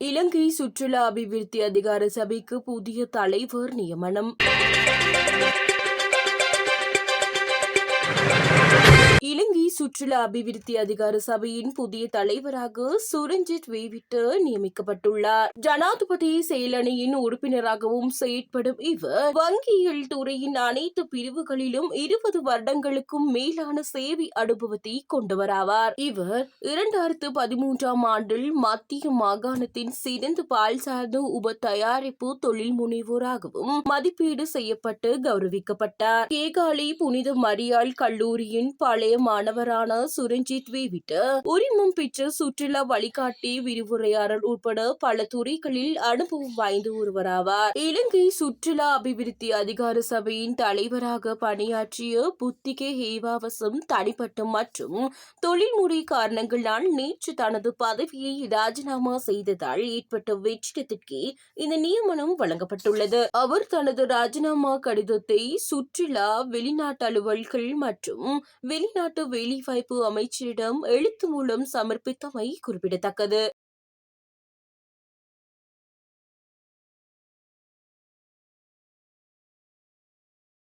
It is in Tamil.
இலங்கை சுற்றுலா அபிவிருத்தி அதிகார சபைக்கு புதிய தலைவர் நியமனம். இலங்கை சுற்றுலா அபிவிருத்தி அதிகார சபையின் புதிய தலைவராக சுரஞ்சித் வேவிட்டு நியமிக்கப்பட்டுள்ளார். ஜனாதிபதி செயலணியின் உறுப்பினராகவும் செயற்படும் இவர் வங்கியியல் துறையின் அனைத்து பிரிவுகளிலும் 20 வருடங்களுக்கும் மேலான சேவை அனுபவத்தை கொண்டவராவார். இவர் 2013ஆம் ஆண்டில் மத்திய மாகாணத்தின் சிறந்த பால் சார்ந்த உப தயாரிப்பு தொழில் முனைவோராகவும் மதிப்பீடு செய்யப்பட்டு கௌரவிக்கப்பட்டார். கேகாலை புனித மரியாள் கல்லூரியின் பழைய மாணவரான சுரஞ்சித் வேவிட்டு உரிமம் பெற்ற சுற்றுலா வழிகாட்டி விரிவுரையாளர் உட்பட பல துறைகளில் அனுபவம் வாய்ந்த ஒருவராவார். இலங்கை சுற்றுலா அபிவிருத்தி அதிகார சபையின் தலைவராக பணியாற்றிய புத்திகே ஹேவாவசம் தனிப்பட்ட மற்றும் தொழில்முறை காரணங்களால் நேற்று தனது பதவியை ராஜினாமா செய்ததால் ஏற்பட்ட வெற்றிடத்திற்கே இந்த நியமனம் வழங்கப்பட்டுள்ளது. அவர் தனது ராஜினாமா கடிதத்தை சுற்றுலா, வெளிநாட்டு அலுவல்கள் மற்றும் வெளிநாட்டு வேலைவாய்ப்பு அமைச்சரிடம் எழுத்து மூலம் சமர்ப்பித்தமை குறிப்பிடத்தக்கது.